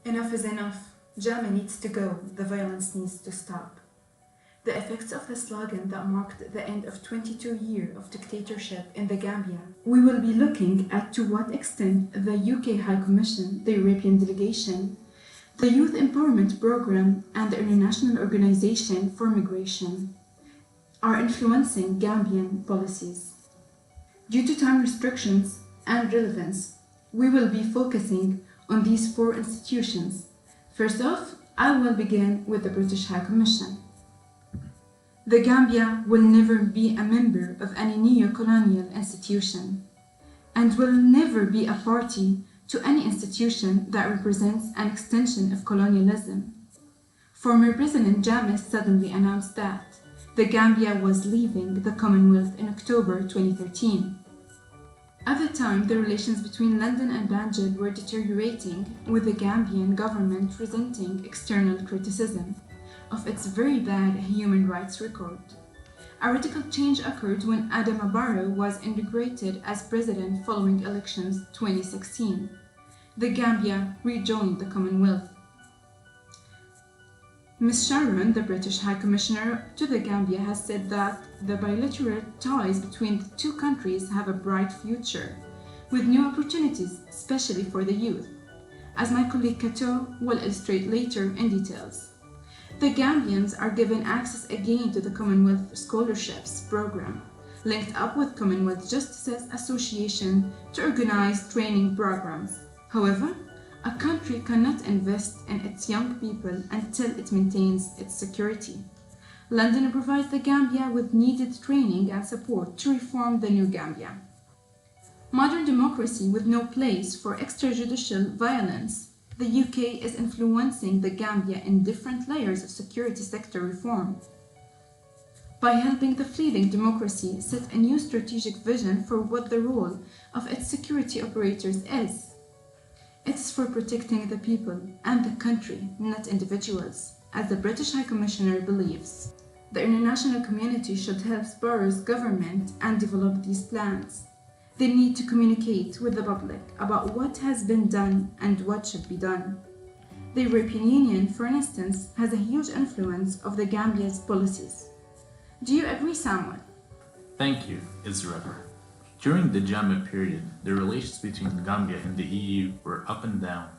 Enough is enough. Jammeh needs to go. The violence needs to stop. The effects of the slogan that marked the end of 22 years of dictatorship in the Gambia. We will be looking at to what extent the UK High Commission, the European delegation, the Youth Empowerment Programme, and the International Organization for Migration are influencing Gambian policies. Due to time restrictions and relevance, we will be focusing on these four institutions. First off, I will begin with the British High Commission. The Gambia will never be a member of any neo-colonial institution and will never be a party to any institution that represents an extension of colonialism. Former President Jammeh suddenly announced that the Gambia was leaving the Commonwealth in October 2013. At the time, the relations between London and Banjul were deteriorating, with the Gambian government resenting external criticism of its very bad human rights record. A radical change occurred when Adama Barrow was inaugurated as president following elections 2016. The Gambia rejoined the Commonwealth. Ms. Sharon, the British High Commissioner to the Gambia, has said that the bilateral ties between the two countries have a bright future, with new opportunities, especially for the youth, as my colleague Kato will illustrate later in details. The Gambians are given access again to the Commonwealth Scholarships Program, linked up with Commonwealth Justices Association to organize training programs. However, a country cannot invest in its young people until it maintains its security. London provides the Gambia with needed training and support to reform the new Gambia. Modern democracy with no place for extrajudicial violence, the UK is influencing the Gambia in different layers of security sector reform. By helping the fleeting democracy set a new strategic vision for what the role of its security operators is. It's for protecting the people and the country, not individuals, as the British High Commissioner believes. The international community should help Barrow's government and develop these plans. They need to communicate with the public about what has been done and what should be done. The European Union, for instance, has a huge influence of the Gambia's policies. Do you agree, Samuel? Thank you, Israel. During the Jammeh period, the relations between Gambia and the EU were up and down.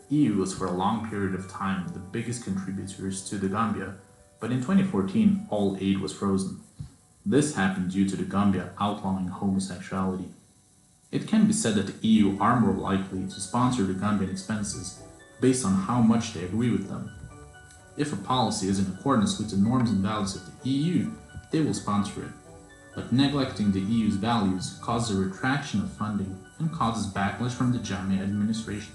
EU was for a long period of time the biggest contributors to the Gambia, but in 2014 all aid was frozen. This happened due to the Gambia outlawing homosexuality. It can be said that the EU are more likely to sponsor the Gambian expenses based on how much they agree with them. If a policy is in accordance with the norms and values of the EU, they will sponsor it. But neglecting the EU's values causes a retraction of funding and causes backlash from the Jammeh administration.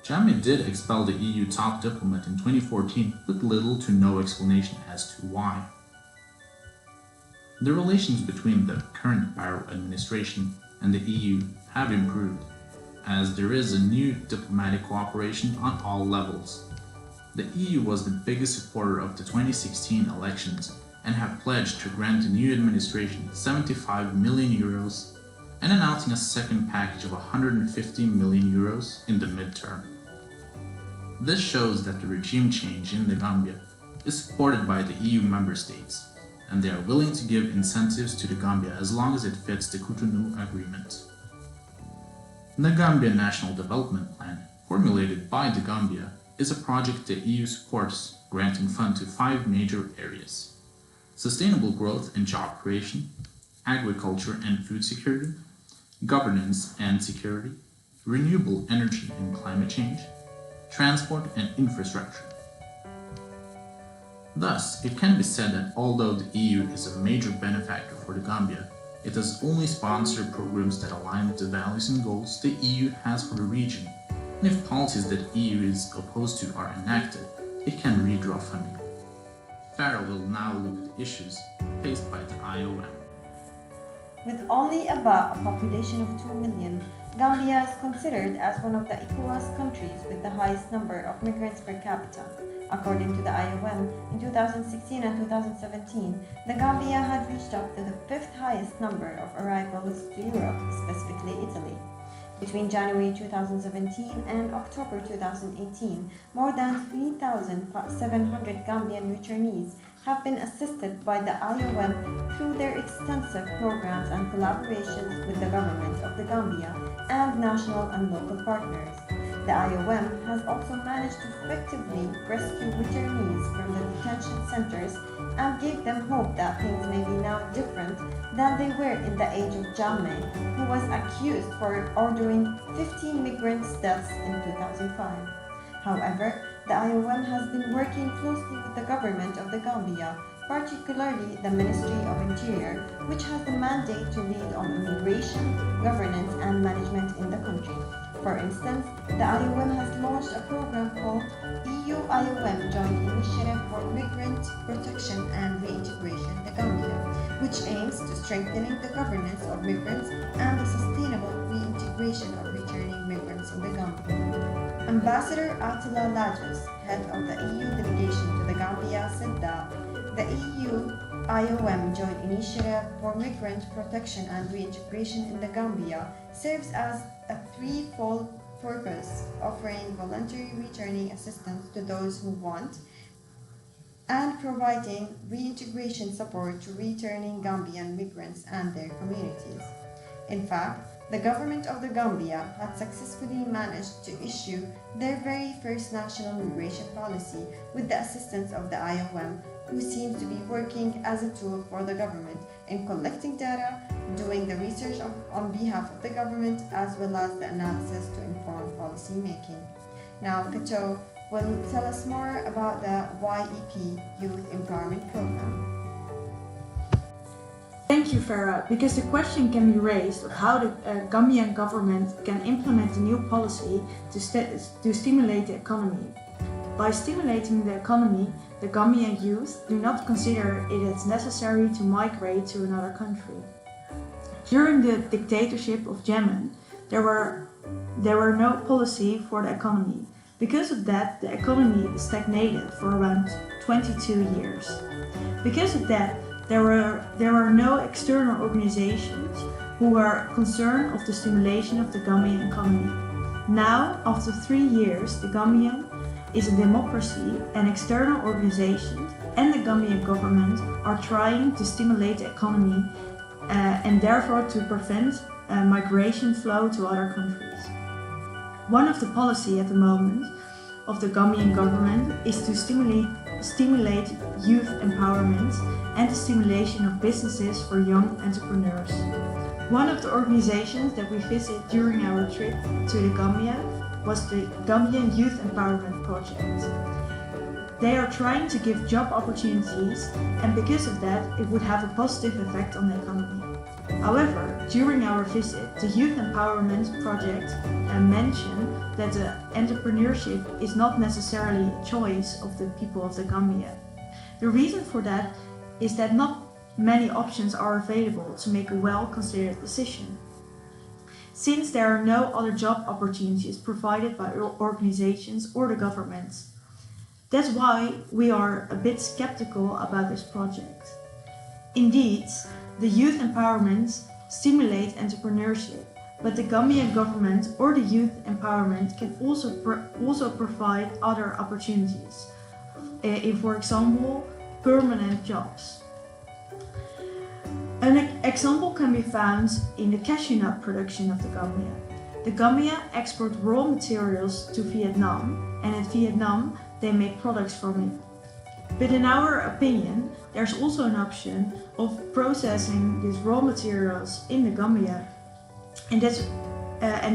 Jammeh did expel the EU top diplomat in 2014 with little to no explanation as to why. The relations between the current Barrow administration and the EU have improved, as there is a new diplomatic cooperation on all levels. The EU was the biggest supporter of the 2016 elections and have pledged to grant the new administration 75 million euros and announcing a second package of 150 million euros in the midterm. This shows that the regime change in the Gambia is supported by the EU member states, and they are willing to give incentives to the Gambia as long as it fits the Cotonou Agreement. The Gambia National Development Plan, formulated by the Gambia, is a project the EU supports, granting funds to 5 major areas: sustainable growth and job creation, agriculture and food security, governance and security, renewable energy and climate change, transport and infrastructure. Thus, it can be said that although the EU is a major benefactor for the Gambia, it does only sponsor programs that align with the values and goals the EU has for the region, and if policies that the EU is opposed to are enacted, it can redraw funding. Farah will now look at the issues faced by the IOM. With only about a population of 2 million, Gambia is considered as one of the ECOWAS countries with the highest number of migrants per capita. According to the IOM, in 2016 and 2017, the Gambia had reached up to the 5th highest number of arrivals to Europe, specifically Italy. Between January 2017 and October 2018, more than 3,700 Gambian returnees have been assisted by the IOM through their extensive programs and collaborations with the government of the Gambia and national and local partners. The IOM has also managed to effectively rescue returnees from the detention centers and gave them hope that things may be now different than they were in the age of Jammeh, who was accused for ordering 15 migrants' deaths in 2005. However, the IOM has been working closely with the government of the Gambia, particularly the Ministry of Interior, which has the mandate to lead on immigration, governance, and management in the country. For instance, the IOM has launched a program called EU-IOM Joint Initiative for Migrant Protection and Reintegration in the Gambia, which aims to strengthening the governance of migrants and the sustainable reintegration of returning migrants in the Gambia. Ambassador Attila Lajos, head of the EU delegation to the Gambia, said that the EU-IOM Joint Initiative for Migrant Protection and Reintegration in the Gambia serves as a threefold purpose, offering voluntary returning assistance to those who want and providing reintegration support to returning Gambian migrants and their communities. In fact, the government of the Gambia had successfully managed to issue their very first national migration policy with the assistance of the IOM, who seems to be working as a tool for the government in collecting data, doing the research on behalf of the government, as well as the analysis to inform policy making. Now, Kato will tell us more about the YEP Youth Empowerment Program. Thank you, Farah, because the question can be raised of how the Gambian government can implement a new policy to stimulate the economy. By stimulating the economy, the Gambian youth do not consider it as necessary to migrate to another country. During the dictatorship of Jammeh, there were no policy for the economy. Because of that, the economy stagnated for around 22 years. Because of that, there were no external organizations who were concerned of the stimulation of the Gambian economy. Now, after 3 years, the Gambia is a democracy, and external organizations and the Gambian government are trying to stimulate the economy and therefore to prevent migration flow to other countries. One of the policy at the moment of the Gambian government is to stimulate youth empowerment and the stimulation of businesses for young entrepreneurs. One of the organizations that we visited during our trip to the Gambia was the Gambian Youth Empowerment Project. They are trying to give job opportunities, and because of that, it would have a positive effect on the economy. However, during our visit, the Youth Empowerment Project mentioned that the entrepreneurship is not necessarily a choice of the people of the Gambia. The reason for that is that not many options are available to make a well-considered decision, since there are no other job opportunities provided by organizations or the government. That's why we are a bit skeptical about this project. Indeed, the youth empowerment stimulates entrepreneurship, but the Gambian government or the youth empowerment can also provide other opportunities, in, for example, permanent jobs. An example can be found in the cashew nut production of the Gambia. The Gambia exports raw materials to Vietnam, and in Vietnam they make products from it. But in our opinion, there's also an option of processing these raw materials in the Gambia, and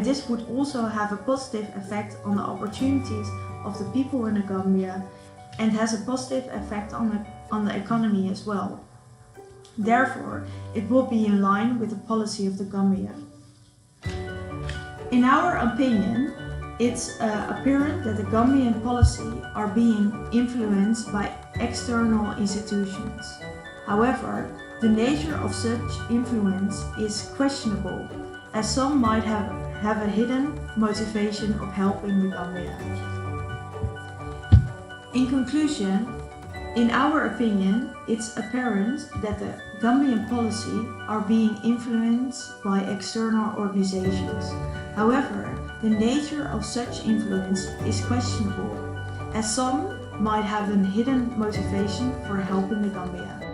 this would also have a positive effect on the opportunities of the people in the Gambia, and has a positive effect on the economy as well. Therefore, it will be in line with the policy of the Gambia. In our opinion, it's apparent that the Gambian policy are being influenced by external institutions. However, the nature of such influence is questionable, as some might have a hidden motivation of helping the Gambia. In conclusion, In our opinion, it's apparent that the Gambian policy are being influenced by external organizations. However, the nature of such influence is questionable, as some might have a hidden motivation for helping the Gambia.